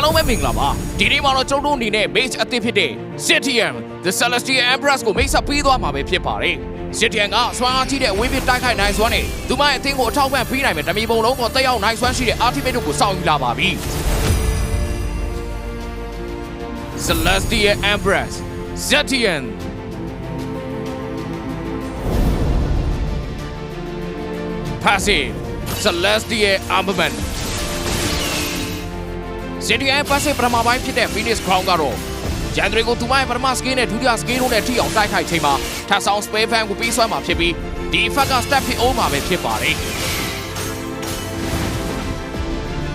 လုံးပဲမင်္ဂလာပါဒီနေ့မှာတော့ကျွန်တော်တို့အနေနဲ့ base အသစ်ဖြစ်တဲ့ Zetian the Celestial Empress ကိုမိတ်ဆက်ပေးသွားမှာပဲဖြစ်ပါတယ် Zetian ကစွမ်းအားကြီးတဲ့အဝေးပြတိုက်ခိုက်နိုင်စွမ်းနဲ့သူမရဲ့အသင်းကိုအထောက်ပံ့ပေးနိုင်မယ်တမီပုံလုံးကိုတက်ရောက်နိုင်စွမ်းရှိတဲ့ Ultimate ကိုစောင့်ယူလာပါပြီ Celestial Empress Zetian Passive Celestial Armament Zetian Passive ပထမပိုင်းဖြစ်တဲ့ Phoenix Crown ကတော့ဂျန်ဒရီကိုသူမရဲ့ပထမ skill နဲ့ဒုတိယ skill တို့နဲ့ထိအောင်တိုက်ခိုက်ချိန်မှာထပ်ဆောင် spell fan ကိုပေးဆွဲမှာဖြစ်ပြီးဒီ effect က step ဖြစ်အောင်မှာပဲဖြစ်ပါတယ်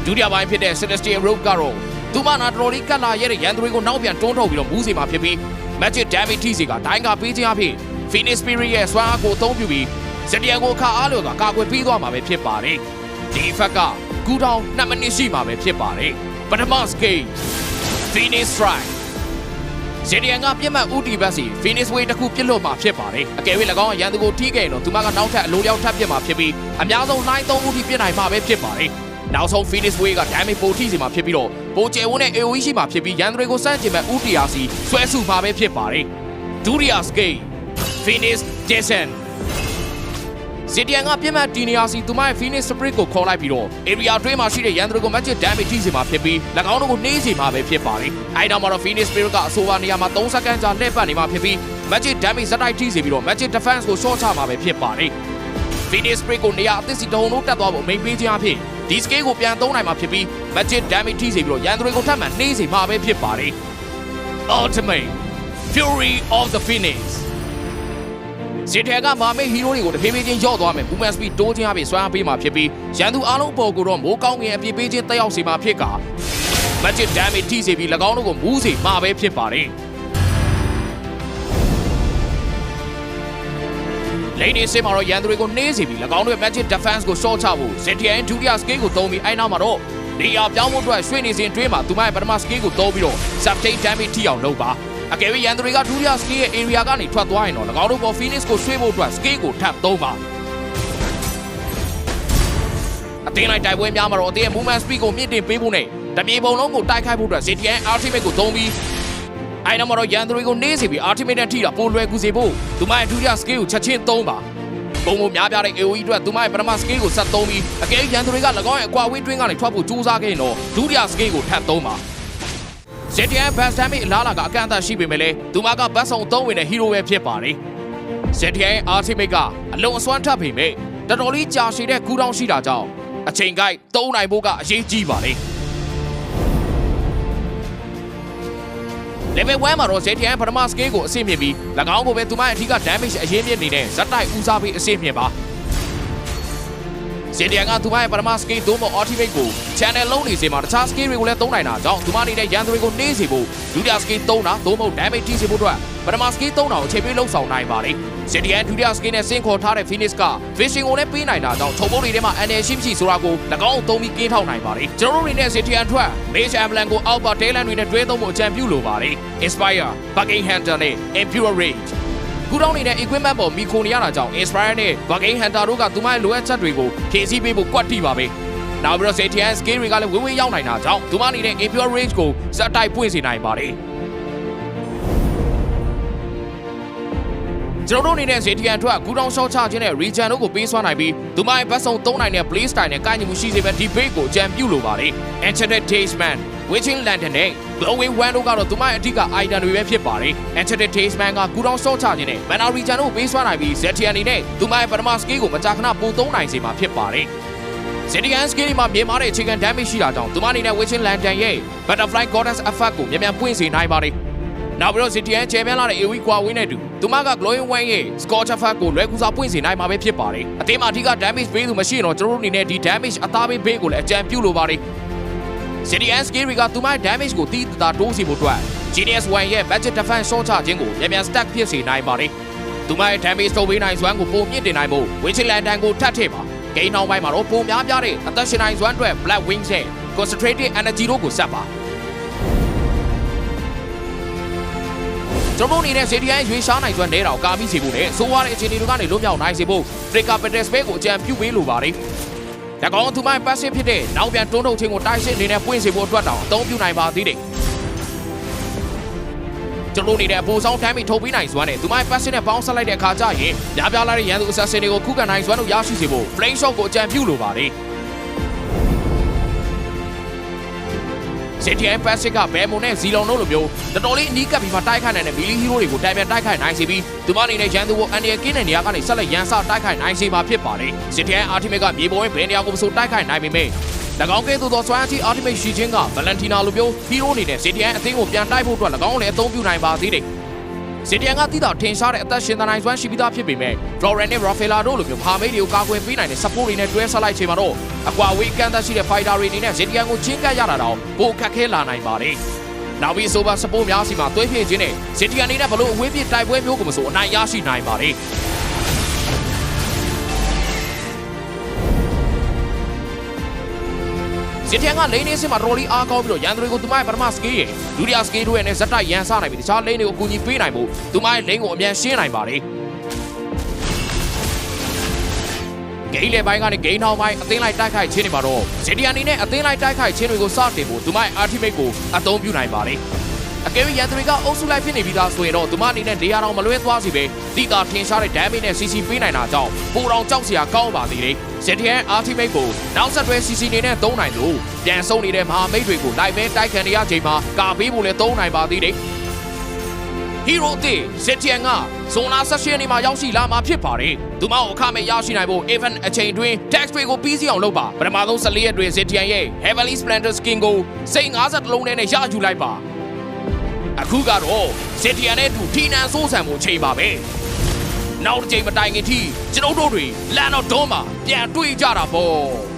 ဒုတိယပိုင်းဖြစ်တဲ့ Celestial Rope ကတော့သူမနာတော်လေးကတ်လာရဲ့ရန်ဒရီကိုနောက်ပြန်တွန်းထုတ်ပြီးတော့မူးစေမှာဖြစ်ပြီး Magic Damage ထိစေကဒိုင်းကပေးခြင်းအဖြစ် Phoenix Spirit ရဲ့စွမ်းအားကိုအသုံးပြုပြီး Zetian ကိုခါအားလျော်ကကာကွယ်ပေးသွားမှာပဲဖြစ်ပါတယ်ဒီ effect ကကူတောင်း2မိနစ်ရှိမှာပဲဖြစ်ပါတယ်ပထမ skill Phoenix Strike Zetian ကပြတ်မှတ်ဦးတီဘက်စီ Phoenix Wave တစ်ခုပြစ်လို့မှာဖြစ်ပါတယ်အကယ်၍၎င်းရန်သူကိုထိခဲ့ရင်တော့သူမကနောက်ထပ်အလိုရောက်ထပ်ပြစ်မှာဖြစ်ပြီးအများဆုံး9 3ဦးတီပြစ်နိုင်မှာပဲဖြစ်ပါတယ်နောက်ဆုံး Phoenix Wave က damage ပိုထိစီမှာဖြစ်ပြီးတော့ပိုကျယ်ဝန်းတဲ့ AoE ရှိမှာဖြစ်ပြီးရန်သူတွေကိုစန့်ကျင်မဲ့ဦးတီယာစီဆွဲစုမှာပဲဖြစ်ပါတယ်ဒုတိယ skill Phoenix Descent Zetian ကပြစ်မှတ်တီနီယာစီသူမရဲ့ Phoenix Spirit ကိုခေါ်လိုက်ပြီးတော့ area တွင်းမှာရှိတဲ့ရန်သူတွေကို magic damage ထိစေမှာဖြစ်ပြီး၎င်းတို့ကိုနှေးစေမှာပဲဖြစ်ပါတယ်။အဲဒီနောက်မှာတော့ Phoenix Spirit ကအဆိုပါနေရာမှာ3စက္ကန့်ကြာလှည့်ပတ်နေမှာဖြစ်ပြီး magic damage ဇက်တိုက်ထိစေပြီးတော့ magic defense ကို short ချမှာပဲဖြစ်ပါတယ်။ Phoenix Spirit ကိုနေရာအသစ်စီတုံလုံးတက်သွားဖို့အမိန့်ပေးခြင်းအဖြစ်ဒီ skill ကိုပြန်သုံးနိုင်မှာဖြစ်ပြီး magic damage ထိစေပြီးတော့ရန်သူတွေကိုထပ်မံနှေးစေမှာပဲဖြစ်ပါတယ်။ Ultimate Fury of the Phoenix Zetian ကမာမေဟီးရိုးတွေကိုတဖြည်းဖြည်းချင်းရော့သွားမယ် movement speed တိုးခြင်းအပြင်စွမ်းအားပေးမှာဖြစ်ပြီးရန်သူအားလုံးပေါ်ကိုတော့မိုးကောင်းငင်အပြည့်ပေးခြင်းတက်ရောက်စေမှာဖြစ်က magic damage ထိစေပြီး၎င်းတို့ကိုမူးစေမှာပဲဖြစ်ပါတယ်လိန်နေစင်မှာတော့ရန်သူတွေကိုနှေးစေပြီး၎င်းတို့ရဲ့ magic defense ကို short ချဖို့ Zetian ဒုတိယ skill ကိုသုံးပြီးအဲနောက်မှာတော့နေရာပြောင်းဖို့အတွက်ရွှေ့နေစဉ်တွင်းမှာသူမရဲ့ပထမ skill ကိုသုံးပြီးတော့ subtain damage ထိအောင်လုပ်ပါအကယ်၍ရန်သူတွေကဒုတိယ skill ရဲ့ area ကနေထွက်သွားရင်တော့၎င်းတို့ပေါ် Phoenix ကိုဆွေးဖို့အတွက် skill ကိုထပ်သုံးပါအတင်းလိုက်တိုက်ပွဲများမှာတော့အတင်းရဲ့ movement speed ကိုမြင့်တင်ပေးဖို့နဲ့တပြေပုံလုံးကိုတိုက်ခိုက်ဖို့အတွက် Zetian ultimate ကိုသုံးပြီးအဲနောက်မှာတော့ရန်သူတွေကိုနှေးစေပြီး ultimate နဲ့ထိတာပိုလွယ်ကူစေဖို့သူမရဲ့ဒုတိယ skill ကိုချက်ချင်းသုံးပါပုံပုံများပြားတဲ့ AoE အတွက်သူမရဲ့ပထမ skill ကိုဆက်သုံးပြီးအကယ်၍ရန်သူတွေက၎င်းရဲ့အကွာဝေးတွင်းကနေထွက်ဖို့ကြိုးစားခဲ့ရင်တော့ဒုတိယ skill ကိုထပ်သုံးပါZetian Bass Damage အလားလာကအကန့်အသတ်ရှိပေမဲ့လည်းသူမကဘတ်ဆောင်သုံးဝင်တဲ့ hero ပဲဖြစ်ပါတယ်။ Zetian ရဲ့ ultimate ကအလုံးအစွမ်းထပ်ပေမဲ့တော်တော်လေးကြာရှည်တဲ့ကူတောင်းရှိတာကြောင့်အချိန်ကိုက်သုံးနိုင်ဖို့ကအရေးကြီးပါလေ။ Level 1မှာတော့ Zetian ပထမ skill ကိုအဆင့်မြင့်ပြီး၎င်းကိုပဲသူမရဲ့အထူး damage အရေးမြင့်နေတဲ့ဇက်တိုက်ဦးစားပေးအဆင့်မြင့်ပါZetian ကသူမရဲ့ပထမ skill သို့မဟုတ် ultimate ကို channel လုံးနေစေမှာတခြား skill တွေကိုလည်းသုံးနိုင်တာကြောင့်သူမအနေနဲ့ရန်သူတွေကိုနှေးစေဖို့ဒုတိယ skill သုံးတာသို့မဟုတ် damage ထိစေဖို့အတွက်ပထမ skill သုံးတာကိုချိန်ပေးလှုပ်ဆောင်နိုင်ပါလေ။ Zetian ဒုတိယ skill နဲ့ဆင်းခေါ်ထားတဲ့ Phoenix က vision ကိုလည်းပေးနိုင်တာကြောင့်ထုံပုတ်တွေထဲမှာ energy ရှိမရှိဆိုတာကို၎င်းသုံးပြီးကင်းထောက်နိုင်ပါလေ။ကျွန်တော်တို့အနေနဲ့ Zetian ထွက် Mage Emblem ကို Outpower Talent တွေနဲ့တွဲသုံးဖို့အကြံပြုလိုပါလေ။ Inspire, Bargain Hunter နဲ့ Impure Rageကူတောင်းနေတဲ့ equipment ပေါ်မိခိုနေရတာကြောင့် Inspire နဲ့ Bargain Hunter တို့ကသူမရဲ့လိုအပ်ချက်တွေကိုဖြည့်ဆည်းပေးဖို့ကွက်တိပါပဲ။နောက်ပြီးတော့ Zetian skill တွေကလည်းဝေးဝေးရောက်နိုင်တာကြောင့်သူမအနေနဲ့ Impure Rage ကိုစက်တိုက်ပွင့်စေနိုင်ပါတယ်။ကျွန်တော်တို့အနေနဲ့ Zetian ထွက်ကူတောင်းရှော့ချခြင်းနဲ့ Regen တို့ကိုပေးစွမ်းနိုင်ပြီးသူမရဲ့ဘတ်စုံသုံးနိုင်တဲ့ play style နဲ့ကိုင်းညီမှုရှိစေမဲ့ debate ကိုအကြံပြုလိုပါတယ်။ Enchanted Talisman Witching Lantern နဲ့ Glowing Wand တို့ကတော့သူမရဲ့အထူး item တွေပဲဖြစ်ပါတယ်။ Enchanted Talisman ကကူတောင်းရှော့ချခြင်းနဲ့ Mana Regen တို့ကိုပေးစွမ်းနိုင်ပြီး Zetian အနေနဲ့သူမရဲ့ပထမ skill ကိုမကြာခဏပို့သုံးနိုင်စေမှာဖြစ်ပါတယ်။ Zetian skill မှာမြေမားတဲ့အခြေခံ damage ရှိတာကြောင့်သူမအနေနဲ့ Witching Lantern ရဲ့ Butterfly Goddess effect ကိုမြန်မြန်ပွင့်စေနိုင်ပါတယ်။နောက်ပြီးတော့ Zetian ချဲပြန်လာတဲ့ AoE ကွာဝေးနဲ့တူသူမက Glowing Wand ရဲ့ Scorch effect ကိုလွယ်ကူစွာပွင့်စေနိုင်မှာပဲဖြစ်ပါတယ်။အတင်းမှာအထူး damage ပေးသူမရှိရင်တော့ကျွန်တော်တို့အနေနဲ့ဒီ damage အသားပေးကိုလည်းအကြံပြုလိုပါတယ်။ Zetian skill တွေကသူမရဲ့ damage ကိုတီးတာတိုးစီဖို့အတွက် Genius 1 ရဲ့ Magic Defense ရှော့ချခြင်းကိုမြန်မြန် stack ဖြစ်စေနိုင်ပါတယ်။သူမရဲ့ damage ထုတ်ပေးနိုင်စွမ်းကိုပုံမြင့်တင်နိုင်ဖို့ Witching Lantern ကိုထပ်ထည့်ပါ။ဂိမ်းနောက်ပိုင်းမှာတော့ပုံများပြတဲ့အသက်ရှင်နိုင်စွမ်းအတွက် Black Wings နဲ့ Concentrated Energy တို့ကိုဆက်ပါ။ကျွန်တော်အနေနဲ့ Zetian ရွေးရှားနိုင်စွမ်းနေတာကိုကာမိစေဖို့နဲ့ဆိုးဝါးတဲ့အခြေအနေတွေကနေလွတ်မြောက်နိုင်စေဖို့ Trigger Petal Spell ကိုအကြံပြုပေးလိုပါတယ်။ ၎င်းသူမရဲ့ passive ဖြစ်တဲ့နောက်ပြန်တွန်းထုတ်ခြင်းကိုတိုက်စစ်အနေနဲ့ပွင့်စေဖို့အတွက်တောင်အသုံးပြုနိုင်ပါသေးတယ်ကျွန်တော်နေတဲ့အပေါ်ဆောင်တမ်းပြီးထုတ်ပေးနိုင်စွမ်းနဲ့သူမရဲ့ passive နဲ့ပေါင်းဆက်လိုက်တဲ့အခါကျရင်ပြပြလာတဲ့ရန်သူ assassin တွေကိုခုခံနိုင်စွမ်းတို့ရရှိစေဖို့ flame shot ကိုအကြံပြုလိုပါတယ်CTN passive ကဘယ်မုံနဲ့ဇီလုံတို့လိုမျိုးတော်တော်လေးအနီးကပ်ပြီးမှတိုက်ခိုက်နိုင်တဲ့ melee hero တွေကိုတိုင်ပြန်တိုက်ခိုက်နိုင်စေပြီးသူမအနေနဲ့ရန်သူကိုအန်ဒီရကင်းတဲ့နေရာကနေဆက်လက်ရန်စတိုက်ခိုက်နိုင်စေမှာဖြစ်ပါတယ်။ CTN ultimate ကမြေပေါ်ရဲ့ဘယ်နေရာကိုမဆိုတိုက်ခိုက်နိုင်ပေမဲ့၎င်းကဲ့သို့သောစွမ်းအားကြီး ultimate ရှိခြင်းက Valentina လိုမျိုး hero အနေနဲ့ CTN အသင်းကိုပြန်တိုက်ဖို့အတွက်၎င်းလည်းအသုံးပြုနိုင်ပါသေးတယ်။ CTN ကတိတော်ထင်ရှားတဲ့အသက်ရှင်သန်နိုင်စွမ်းရှိပြီးသားဖြစ်ပေမဲ့ Florent နဲ့ Rafaela တို့လိုမျိုးဟာမိတ်တွေကိုကာကွယ်ပေးနိုင်တဲ့ support တွေနဲ့တွဲဆက်လိုက်ချိန်မှာတော့အကွာဝေးကန့်သက်ရှိတဲ့ fighter တွေအနေနဲ့ CTN ကိုချင်းကပ်ရတာတော့ပိုခက်ခဲလာနိုင်ပါတယ်။နောက်ပြီး Super support များစီမှာတွဲဖြည့်ခြင်းနဲ့ CTN အနေနဲ့ဘလို့အဝေးပြတိုက်ပွဲမျိုးကိုမဆိုအနိုင်ရရှိနိုင်ပါတယ်။CTN ကလိန်နေစင်မှာတော်လီအားကောင်းပြီးတော့ရန်သူတွေကိုသူမရဲ့ပထမ skill ရဲ့ဒုတိယ skill တို့ရဲ့နဲ့ဇက်တိုက်ရန်စနိုင်ပြီးတခြားလိန်တွေကိုအကူအညီပေးနိုင်ဖို့သူမရဲ့လိန်ကိုအမြန်ရှင်းနိုင်ပါတယ်ဂိမ်းလေပိုင်းကနေဂိမ်းနောက်ပိုင်းအသင်းလိုက်တိုက်ခိုက်ခြင်းတွေမှာတော့ CTN အနေနဲ့အသင်းလိုက်တိုက်ခိုက်ခြင်းတွေကိုစတင်ဖို့သူမရဲ့ ultimate ကိုအသုံးပြုနိုင်ပါတယ်အကယ်၍ရန်သူတွေကအုပ်စုလိုက်ဖြစ်နေပြီးသားဆိုရင်တော့သူမအနေနဲ့နေရာတော်မလွဲသွားစီပဲတိတာထင်ရှားတဲ့ damage နဲ့ CC ပေးနိုင်တာကြောင့်ပိုတော်ကြောက်စရာကောင်းပါသေးတယ်CTN ultimate ကိုနောက်ဆက်တွဲ CC နေနဲ့သုံးနိုင်လို့ပြန်ဆုံးနေတဲ့မဟာမိတ်တွေကိုလိုက်မဲတိုက်ခံနေရချိန်မှာကာပေးဖို့လည်းသုံးနိုင်ပါသေးတယ်Hero တွေ CTN ကဇွန်လ18နေ့မှာရောက်ရှိလာမှာဖြစ်ပါတယ်။သူမကိုအခမဲ့ရရှိနိုင်ဖို့ event အချိန်တွင် tax တွေကိုပြီးစီအောင်လုပ်ပါပထမဆုံး14ရက်တွင် CTN ရဲ့ Heavenly Splendor Skin ကိုစိတ်50လုံးနဲ့ရယူလိုက်ပါအခုကတော့ CTN နဲ့တူထီနန်ဆိုးဆန်မှုချိန်ပါပဲနောက်တစ်ချိန်မတိုင်ခင်ထိကျွန်တော်တို့တွေလန်တော့ဒုံးမှာပြန်တွေ့ကြတာပေါ့